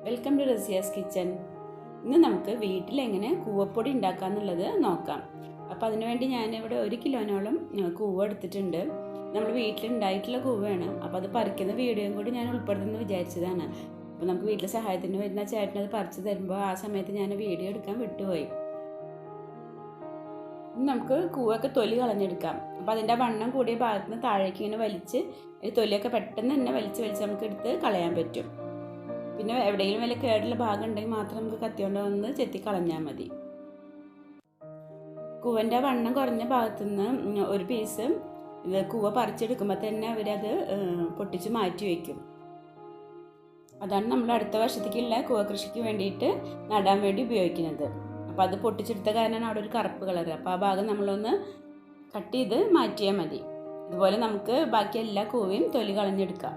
Welcome to Razia's kitchen. ഇന്ന് നമുക്ക് വീട്ടിൽ എങ്ങനെ കൂവപ്പൊടി ഉണ്ടാക്കാമെന്നുള്ളത് നോക്കാം. അപ്പോൾ അതിനുവേണ്ടി ഞാനിവിടെ 1 കിലോനോളം കൂവ എടുത്തിട്ടുണ്ട്. നമ്മൾ വീട്ടിലുണ്ടായിട്ടുള്ള കൂവയാണ്. അപ്പോൾ അത് പറിക്കുന്ന വീഡിയോയും കൂടി ഞാൻ ഉൾപ്പെടുത്തുമെന്ന് വിചാരിച്ചതാണ്. അപ്പോൾ നമുക്ക് വീട്ടിൽ സഹായത്തിന് വരുന്ന ചേട്ടനത് പറിച്ച് തരുമ്പോൾ ആ സമയത്ത് ഞാൻ വീഡിയോ എടുക്കാൻ വിട്ടുപോയി. നമുക്ക് കൂവൊക്കെ തൊലി കളഞ്ഞെടുക്കാം. അപ്പോൾ അതിൻ്റെ വണ്ണം കൂടിയ ഭാഗത്ത് നിന്ന് താഴേക്ക് ഇങ്ങനെ വലിച്ച് തൊലിയൊക്കെ പെട്ടെന്ന് തന്നെ വലിച്ച് നമുക്ക് എടുത്ത് കളയാൻ പറ്റും. പിന്നെ എവിടെയെങ്കിലും വല്ല കേടുള്ള ഭാഗം ഉണ്ടെങ്കിൽ മാത്രം നമുക്ക് കത്തിയോണ്ട് വന്ന് ചെത്തി കളഞ്ഞാൽ മതി. കൂവൻ്റെ വണ്ണം കുറഞ്ഞ ഭാഗത്തുനിന്ന് ഒരു പീസ് ഇത് കൂവ പറിച്ചെടുക്കുമ്പോൾ തന്നെ അവരത് പൊട്ടിച്ച് മാറ്റി വയ്ക്കും. അതാണ് നമ്മൾ അടുത്ത വർഷത്തേക്കുള്ള കൂവ കൃഷിക്ക് വേണ്ടിയിട്ട് നടാൻ വേണ്ടി ഉപയോഗിക്കുന്നത്. അപ്പോൾ അത് പൊട്ടിച്ചെടുത്ത കാരണമാണ് അവിടെ ഒരു കറുപ്പ് കളർ. അപ്പോൾ ആ ഭാഗം നമ്മളൊന്ന് കട്ട് ചെയ്ത് മാറ്റിയാൽ മതി. ഇതുപോലെ നമുക്ക് ബാക്കി എല്ലാ കൂവയും തൊലി കളഞ്ഞെടുക്കാം.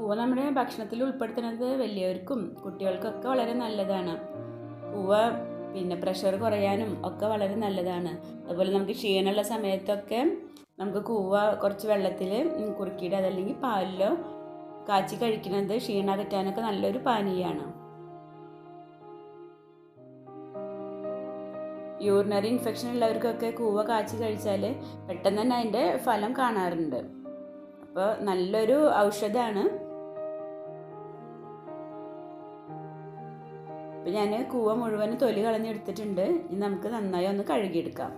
കൂവ നമ്മുടെ ഭക്ഷണത്തിൽ ഉൾപ്പെടുത്തുന്നത് വലിയവർക്കും കുട്ടികൾക്കൊക്കെ വളരെ നല്ലതാണ്. കൂവ പിന്നെ പ്രഷർ കുറയാനും ഒക്കെ വളരെ നല്ലതാണ്. അതുപോലെ നമുക്ക് ക്ഷീണമുള്ള സമയത്തൊക്കെ നമുക്ക് കൂവ കുറച്ച് വെള്ളത്തിൽ കുറുക്കിയിട്ട് അതല്ലെങ്കിൽ പാലിലോ കാച്ചി കഴിക്കുന്നത് ക്ഷീണം അകറ്റാനൊക്കെ നല്ലൊരു പാനീയമാണ്. യൂറിനറി ഇൻഫെക്ഷൻ ഉള്ളവർക്കൊക്കെ കൂവ കാച്ചി കഴിച്ചാൽ പെട്ടെന്ന് തന്നെ അതിൻ്റെ ഫലം കാണാറുണ്ട്. അപ്പോൾ നല്ലൊരു ഔഷധമാണ്. അപ്പോൾ ഞാൻ കൂവ മുഴുവൻ തൊലി കളഞ്ഞെടുത്തിട്ടുണ്ട്. ഇനി നമുക്ക് നന്നായി ഒന്ന് കഴുകിയെടുക്കാം.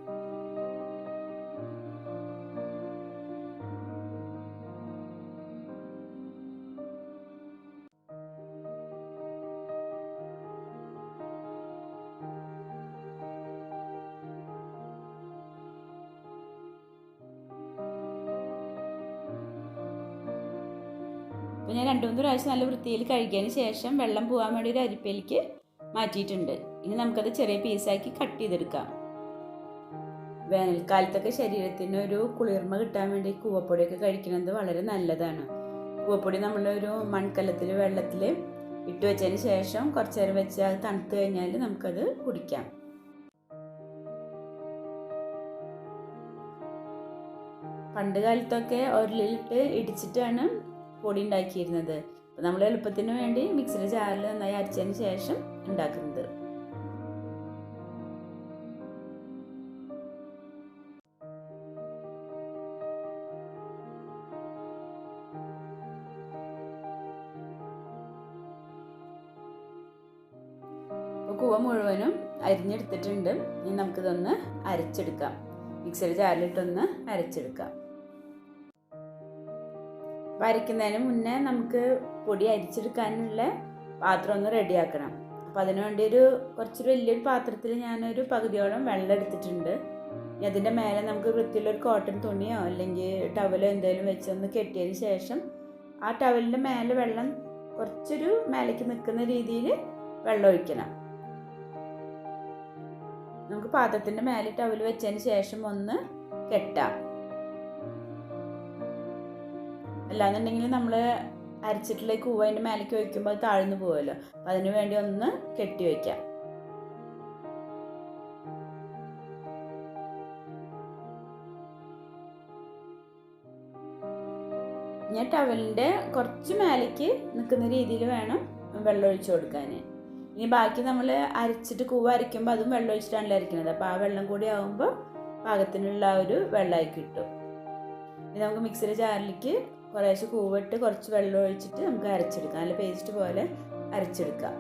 അപ്പോൾ ഞാൻ 2-3 പ്രാവശ്യം നല്ല വൃത്തിയിൽ കഴുകിയതിന് ശേഷം വെള്ളം പോകാൻ വേണ്ടി ഒരു അരിപ്പയിലേക്ക് മാറ്റിയിട്ടുണ്ട്. ഇനി നമുക്കത് ചെറിയ പീസാക്കി കട്ട് ചെയ്തെടുക്കാം. വേനൽക്കാലത്തൊക്കെ ശരീരത്തിന് ഒരു കുളിർമ കിട്ടാൻ വേണ്ടി കൂവപ്പൊടിയൊക്കെ കഴിക്കുന്നത് വളരെ നല്ലതാണ്. കൂവപ്പൊടി നമ്മളൊരു മൺകലത്തിൽ വെള്ളത്തിൽ ഇട്ട് വെച്ചതിന് ശേഷം കുറച്ച് നേരം വെച്ച് അത് തണുത്ത് കഴിഞ്ഞാൽ നമുക്കത് കുടിക്കാം. പണ്ട് കാലത്തൊക്കെ ഉരുളിലിട്ട് ഇടിച്ചിട്ടാണ് പൊടി ഉണ്ടാക്കിയിരുന്നത്. അപ്പോൾ നമ്മൾ എളുപ്പത്തിന് വേണ്ടി മിക്സിയുടെ ജാറിൽ നന്നായി അരച്ചതിന് ശേഷം ഉണ്ടാക്കുന്നത്. അപ്പോൾ കൂവ മുഴുവനും അരിഞ്ഞെടുത്തിട്ടുണ്ട്. ഇനി നമുക്കിതൊന്ന് അരച്ചെടുക്കാം. മിക്സിയുടെ ജാറിലിട്ടൊന്ന് അരച്ചെടുക്കാം. അരയ്ക്കുന്നതിന് മുന്നേ നമുക്ക് പൊടി അരിച്ചെടുക്കാനുള്ള പാത്രം ഒന്ന് റെഡിയാക്കണം. അപ്പോൾ അതിനുവേണ്ടി കുറച്ചൊരു വലിയൊരു പാത്രത്തിൽ ഞാനൊരു പകുതിയോളം വെള്ളം എടുത്തിട്ടുണ്ട്. ഇനി അതിൻ്റെ മേലെ നമുക്ക് വൃത്തിയുള്ളൊരു കോട്ടൺ തുണിയോ അല്ലെങ്കിൽ ടവലോ എന്തെങ്കിലും വെച്ചൊന്ന് കെട്ടിയതിന് ശേഷം ആ ടവലിൻ്റെ മേലെ വെള്ളം കുറച്ചൊരു മേലേക്ക് നിൽക്കുന്ന രീതിയിൽ വെള്ളം ഒഴിക്കണം. നമുക്ക് പാത്രത്തിൻ്റെ മേലെ ടവൽ വെച്ചതിന് ശേഷം ഒന്ന് കെട്ടാം. അല്ലാന്നുണ്ടെങ്കിൽ നമ്മൾ അരച്ചിട്ടുള്ള കൂവ അതിൻ്റെ മേലേക്ക് വയ്ക്കുമ്പോൾ അത് താഴ്ന്നു പോകുമല്ലോ. അപ്പം അതിനു വേണ്ടി ഒന്ന് കെട്ടി വയ്ക്കാം. ഞാൻ ടവലിൻ്റെ കുറച്ച് മേലേക്ക് നിൽക്കുന്ന രീതിയിൽ വേണം വെള്ളം ഒഴിച്ചു കൊടുക്കാൻ. ഇനി ബാക്കി നമ്മൾ അരച്ചിട്ട് കൂവ അരയ്ക്കുമ്പോൾ അതും വെള്ളം ഒഴിച്ചിട്ടാണല്ലോ അരയ്ക്കുന്നത്. അപ്പോൾ ആ വെള്ളം കൂടി ആകുമ്പോൾ പാകത്തിനുള്ള ഒരു വെള്ളമായി കിട്ടും. ഇനി നമുക്ക് മിക്സിയുടെ ജാറിലേക്ക് കുറേശ്ശെ കൂവിട്ട് കുറച്ച് വെള്ളം ഒഴിച്ചിട്ട് നമുക്ക് അരച്ചെടുക്കാം. നല്ല പേസ്റ്റ് പോലെ അരച്ചെടുക്കാം.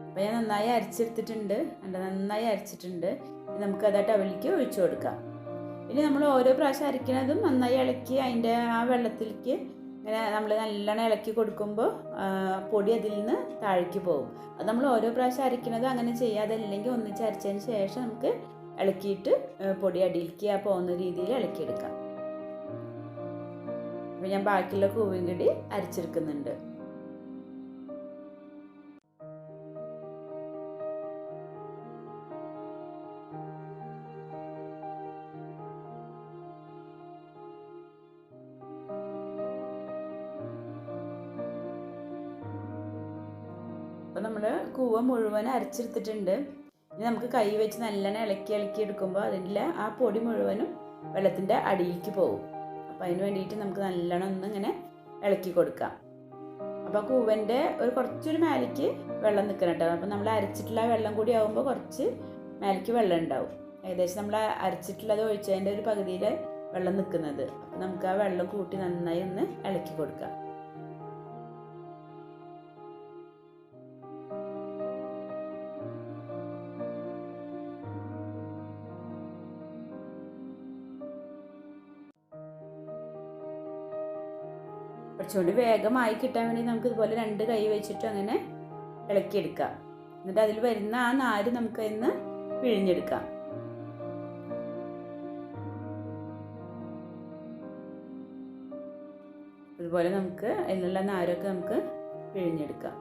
അപ്പോൾ ഞാൻ നന്നായി അരച്ചെടുത്തിട്ടുണ്ട്. നന്നായി അരച്ചിട്ടുണ്ട്. നമുക്കത് ആ ടവലിലേക്ക് ഒഴിച്ചു കൊടുക്കാം. ഇനി നമ്മൾ ഓരോ പ്രാവശ്യം അരയ്ക്കുന്നതും നന്നായി ഇളക്കി അതിൻ്റെ ആ വെള്ളത്തിലേക്ക് ഇങ്ങനെ നമ്മൾ നല്ലോണം ഇളക്കി കൊടുക്കുമ്പോൾ പൊടി അതിൽ നിന്ന് താഴേക്ക് പോകും. അത് നമ്മൾ ഓരോ പ്രാവശ്യം അരയ്ക്കുന്നത് അങ്ങനെ ചെയ്യാതല്ലെങ്കിൽ ഒന്നിച്ച് അരച്ചതിന് ശേഷം നമുക്ക് ഇളക്കിയിട്ട് പൊടി അടിയിലേക്ക് പോകുന്ന രീതിയിൽ ഇളക്കിയെടുക്കാം. അപ്പോൾ ഞാൻ ബാക്കിയുള്ള കൂവയും കൂടി അരച്ചെടുക്കുന്നുണ്ട്. അപ്പോൾ നമ്മൾ കൂവ മുഴുവൻ അരച്ചെടുത്തിട്ടുണ്ട്. ഇനി നമുക്ക് കൈ വെച്ച് നല്ലോണം ഇളക്കി ഇളക്കി എടുക്കുമ്പോൾ അതിൻ്റെ ആ പൊടി മുഴുവനും വെള്ളത്തിൻ്റെ അടിയിലേക്ക് പോകും. അപ്പോൾ അതിന് വേണ്ടിയിട്ട് നമുക്ക് നല്ലോണം ഒന്ന് ഇങ്ങനെ ഇളക്കി കൊടുക്കാം. അപ്പോൾ കൂവൻ്റെ കുറച്ചൊരു മേലേക്ക് വെള്ളം നിൽക്കണം കേട്ടോ. അപ്പോൾ നമ്മൾ അരച്ചിട്ടുള്ള വെള്ളം കൂടി ആകുമ്പോൾ കുറച്ച് മേലേക്ക് വെള്ളം ഉണ്ടാവും. ഏകദേശം നമ്മൾ അരച്ചിട്ടുള്ളത് ഒഴിച്ചതിൻ്റെ ഒരു പകുതിയിൽ വെള്ളം നിൽക്കുന്നത്. അപ്പോൾ നമുക്ക് ആ വെള്ളം കൂട്ടി നന്നായി ഒന്ന് ഇളക്കി കൊടുക്കാം. കുറച്ചുകൂടി വേഗമായി കിട്ടാൻ വേണ്ടി നമുക്ക് ഇതുപോലെ 2 കൈ വെച്ചിട്ട് അങ്ങനെ ഇളക്കിയെടുക്കാം. എന്നിട്ട് അതിൽ വരുന്ന ആ നാര് നമുക്ക് അതിന്ന് പിഴിഞ്ഞെടുക്കാം. അതുപോലെ നമുക്ക് അതിലുള്ള നാരൊക്കെ നമുക്ക് പിഴിഞ്ഞെടുക്കാം.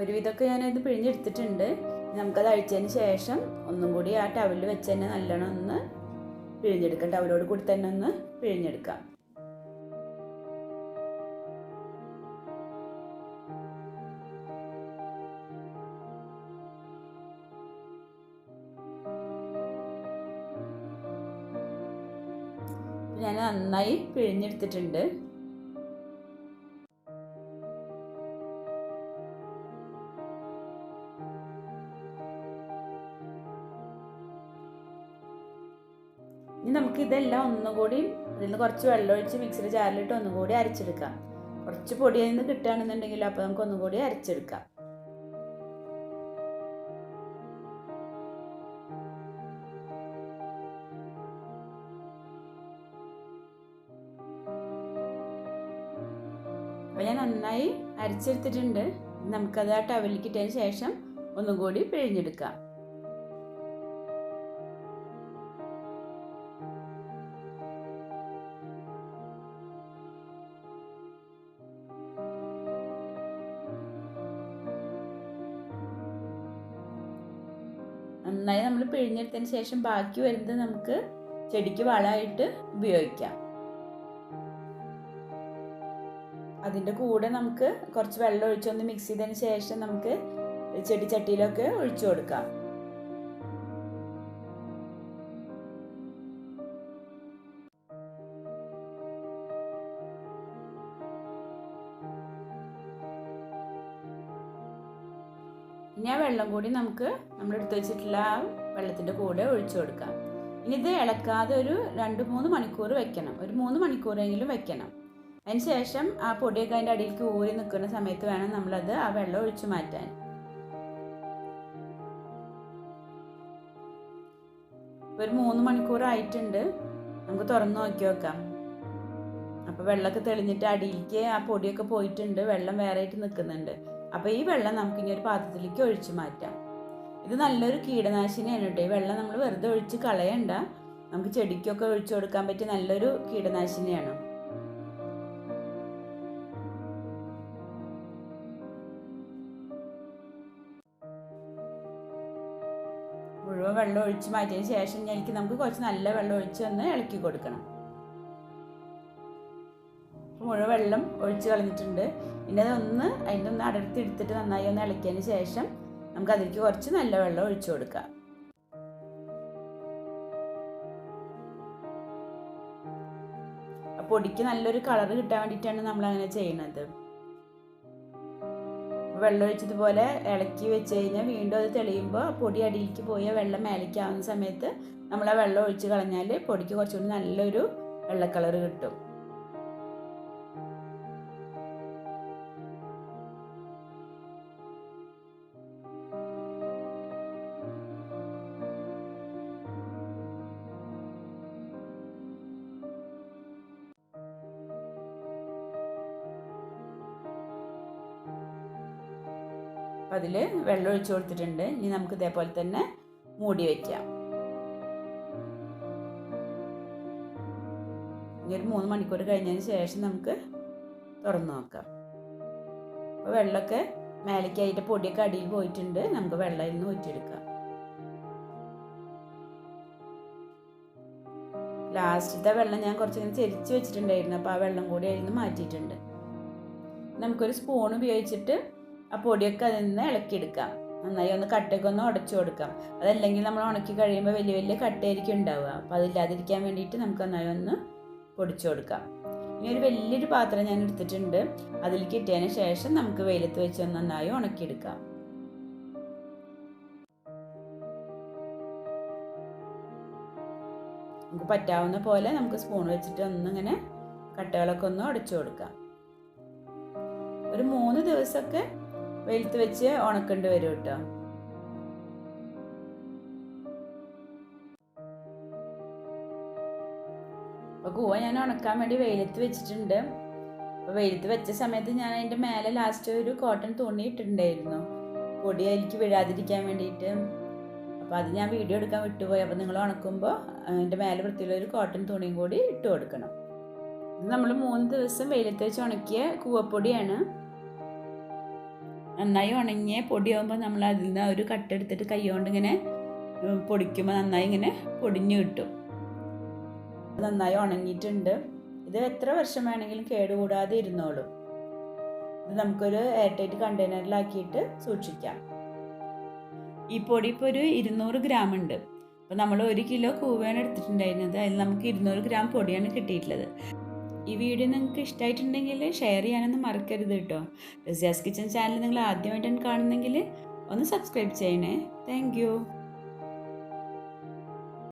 ഒരുവിധമൊക്കെ ഞാനത് പിഴിഞ്ഞെടുത്തിട്ടുണ്ട്. നമുക്കത് അഴിച്ചതിന് ശേഷം ഒന്നും കൂടി ആ ടവലിൽ വെച്ച് തന്നെ നല്ലോണം ഒന്ന് പിഴിഞ്ഞെടുക്കാം. ടവലോട് കൂടി തന്നെ ഒന്ന് പിഴിഞ്ഞെടുക്കാം. ഞാൻ നന്നായി പിഴിഞ്ഞെടുത്തിട്ടുണ്ട്. ഇനി നമുക്ക് ഇതെല്ലാം ഒന്നുകൂടി ഇതിൽ നിന്ന് കുറച്ച് വെള്ളം ഒഴിച്ച് മിക്സിയുടെ ജാറിലിട്ട് ഒന്നുകൂടി അരച്ചെടുക്കാം. കുറച്ച് പൊടി അതിൽ നിന്ന് കിട്ടുകയാണെന്നുണ്ടെങ്കിൽ അപ്പോൾ നമുക്ക് ഒന്നുകൂടി അരച്ചെടുക്കാം. അപ്പോൾ ഞാൻ നന്നായി അരച്ചെടുത്തിട്ടുണ്ട്. നമുക്കത് ആ ടവലിലേക്ക് ഇട്ടതിന് ശേഷം ഒന്നുകൂടി പിഴിഞ്ഞെടുക്കാം. നന്നായി നമ്മൾ പിഴിഞ്ഞെടുത്തതിന് ശേഷം ബാക്കി വരുന്നത് നമുക്ക് ചെടിക്ക് വളമായിട്ട് ഉപയോഗിക്കാം. അതിൻ്റെ കൂടെ നമുക്ക് കുറച്ച് വെള്ളം ഒഴിച്ചൊന്ന് മിക്സ് ചെയ്തതിന് ശേഷം നമുക്ക് ചെടിച്ചട്ടിയിലൊക്കെ ഒഴിച്ചു കൊടുക്കാം. ഇനി ആ വെള്ളം കൂടി നമുക്ക് നമ്മൾ എടുത്തു വെച്ചിട്ടുള്ള ആ വെള്ളത്തിൻ്റെ കൂടെ ഒഴിച്ചു കൊടുക്കാം. ഇനി ഇത് ഇളക്കാതെ ഒരു 2-3 മണിക്കൂർ വെക്കണം. ഒരു 3 മണിക്കൂറെങ്കിലും വെക്കണം. അതിന് ശേഷം ആ പൊടിയൊക്കെ അതിൻ്റെ അടിയിലേക്ക് ഊരി നിൽക്കുന്ന സമയത്ത് വേണം നമ്മളത് ആ വെള്ളം ഒഴിച്ചു മാറ്റാൻ. ഒരു 3 മണിക്കൂറായിട്ടുണ്ട്. നമുക്ക് തുറന്ന് നോക്കി നോക്കാം. അപ്പോൾ വെള്ളമൊക്കെ തെളിഞ്ഞിട്ട് അടിയിലേക്ക് ആ പൊടിയൊക്കെ പോയിട്ടുണ്ട്. വെള്ളം വേറെ ആയിട്ട് നിൽക്കുന്നുണ്ട്. അപ്പോൾ ഈ വെള്ളം നമുക്ക് ഇനി ഒരു പാത്രത്തിലേക്ക് ഒഴിച്ചു മാറ്റാം. ഇത് നല്ലൊരു കീടനാശിനിയാണ് കേട്ടോ. ഈ വെള്ളം നമ്മൾ വെറുതെ ഒഴിച്ച് കളയണ്ട. നമുക്ക് ചെടിക്കൊക്കെ ഒഴിച്ചു കൊടുക്കാൻ പറ്റിയ നല്ലൊരു കീടനാശിനിയാണ്. മുഴുവൻ വെള്ളം ഒഴിച്ച് മാറ്റിയതിന് ശേഷം നമുക്ക് കുറച്ച് നല്ല വെള്ളം ഒഴിച്ച് ഒന്ന് ഇളക്കി കൊടുക്കണം. മുഴുവൻ വെള്ളം ഒഴിച്ച് കളഞ്ഞിട്ടുണ്ട്. പിന്നെ അതിൻ്റെ ഒന്ന് അടർത്തി എടുത്തിട്ട് നന്നായി ഒന്ന് ഇളക്കിയതിന് ശേഷം നമുക്ക് അതിലേക്ക് കുറച്ച് നല്ല വെള്ളം ഒഴിച്ചു കൊടുക്കാം. പൊടിക്ക് നല്ലൊരു കളർ കിട്ടാൻ വേണ്ടിയിട്ടാണ് നമ്മൾ അങ്ങനെ ചെയ്യുന്നത്. വെള്ളം ഒഴിച്ചതുപോലെ ഇളക്കി വെച്ച് കഴിഞ്ഞാൽ വീണ്ടും അത് തെളിയുമ്പോൾ പൊടി അടിയിലേക്ക് പോയ വെള്ളം മേലേക്കാവുന്ന സമയത്ത് നമ്മൾ ആ വെള്ളം ഒഴിച്ച് കളഞ്ഞാൽ പൊടിക്ക് കുറച്ചുകൂടി നല്ലൊരു വെള്ള കളർ കിട്ടും. അപ്പം അതിൽ വെള്ളം ഒഴിച്ചു കൊടുത്തിട്ടുണ്ട്. ഇനി നമുക്ക് ഇതേപോലെ തന്നെ മൂടി വയ്ക്കാം. ഇനി ഒരു 3 മണിക്കൂർ കഴിഞ്ഞതിന് ശേഷം നമുക്ക് തുറന്നു നോക്കാം. അപ്പോൾ വെള്ളമൊക്കെ മേലേക്കായിട്ട് പൊടിയൊക്കെ അടിയിൽ പോയിട്ടുണ്ട്. നമുക്ക് വെള്ളം ഇന്ന് ഊറ്റിയെടുക്കാം. ലാസ്റ്റത്തെ വെള്ളം ഞാൻ കുറച്ചിങ്ങനെ ചെരിച്ച് വെച്ചിട്ടുണ്ടായിരുന്നു. അപ്പോൾ ആ വെള്ളം കൂടി അതിൽ നിന്ന് മാറ്റിയിട്ടുണ്ട്. നമുക്കൊരു സ്പൂൺ ഉപയോഗിച്ചിട്ട് ആ പൊടിയൊക്കെ അതിൽ നിന്ന് ഇളക്കിയെടുക്കാം. നന്നായി ഒന്ന് കട്ടയൊക്കെ ഒന്ന് ഉടച്ചു കൊടുക്കാം. അതല്ലെങ്കിൽ നമ്മൾ ഉണക്കി കഴിയുമ്പോൾ വലിയ വലിയ കട്ടയായിരിക്കും ഉണ്ടാവുക. അപ്പോൾ അതില്ലാതിരിക്കാൻ വേണ്ടിയിട്ട് നമുക്ക് നന്നായി ഒന്ന് പൊടിച്ചു കൊടുക്കാം. ഇനി ഒരു വലിയൊരു പാത്രം ഞാൻ എടുത്തിട്ടുണ്ട്. അതിലേക്ക് ഇട്ടതിന് ശേഷം നമുക്ക് വെയിലത്ത് വെച്ച് നന്നായി ഉണക്കിയെടുക്കാം. നമുക്ക് പറ്റാവുന്ന പോലെ നമുക്ക് സ്പൂൺ വെച്ചിട്ട് ഒന്നിങ്ങനെ കട്ടകളൊക്കെ ഒന്ന് ഉടച്ചു കൊടുക്കാം. ഒരു 3 ദിവസമൊക്കെ വെയിലത്ത് വെച്ച് ഉണക്കേണ്ടി വരും കേട്ടോ. അപ്പോൾ കൂവ ഞാൻ ഉണക്കാൻ വേണ്ടി വെയിലത്ത് വെച്ചിട്ടുണ്ട്. അപ്പോൾ വെയിലത്ത് വെച്ച സമയത്ത് ഞാൻ അതിൻ്റെ മേലെ ലാസ്റ്റ് ഒരു കോട്ടൺ തുണി ഇട്ടിട്ടുണ്ടായിരുന്നു, പൊടി അതിലേക്ക് വീഴാതിരിക്കാൻ വേണ്ടിയിട്ട്. അപ്പോൾ അത് ഞാൻ വീഡിയോ എടുക്കാൻ വിട്ടുപോയി. അപ്പോൾ നിങ്ങൾ ഉണക്കുമ്പോൾ അതിൻ്റെ മേലെ വൃത്തിയുള്ളൊരു കോട്ടൺ തുണിയും കൂടി ഇട്ട് കൊടുക്കണം. ഇത് നമ്മൾ 3 ദിവസം വെയിലത്ത് വെച്ച് ഉണക്കിയ കൂവപ്പൊടിയാണ്. നന്നായി ഉണങ്ങിയ പൊടിയാകുമ്പോൾ നമ്മൾ അതിൽ നിന്ന് ഒരു കട്ടെടുത്തിട്ട് കൈ കൊണ്ട് ഇങ്ങനെ പൊടിക്കുമ്പോൾ നന്നായി ഇങ്ങനെ പൊടിഞ്ഞു കിട്ടും. നന്നായി ഉണങ്ങിയിട്ടുണ്ട്. ഇത് എത്ര വർഷം വേണമെങ്കിലും കേടുകൂടാതെ ഇരുന്നോളും. ഇത് നമുക്കൊരു എയർ ടൈറ്റ് കണ്ടെയ്നറിലാക്കിയിട്ട് സൂക്ഷിക്കാം. ഈ പൊടി ഇപ്പോൾ ഒരു 200 ഗ്രാം ഉണ്ട്. അപ്പോൾ നമ്മൾ 1 കിലോ കൂവയാണ് എടുത്തിട്ടുണ്ടായിരുന്നത്. അതിൽ നമുക്ക് 200 ഗ്രാം പൊടിയാണ് കിട്ടിയിട്ടുള്ളത്. ഈ വീഡിയോ നിങ്ങൾക്ക് ഇഷ്ടമായിട്ടുണ്ടെങ്കിൽ ഷെയർ ചെയ്യാനൊന്നും മറക്കരുത് കേട്ടോ. റസിയാസ് കിച്ചൻ ചാനൽ നിങ്ങൾ ആദ്യമായിട്ടാണ് കാണുന്നെങ്കിൽ ഒന്ന് സബ്സ്ക്രൈബ് ചെയ്യണേ. Thank you.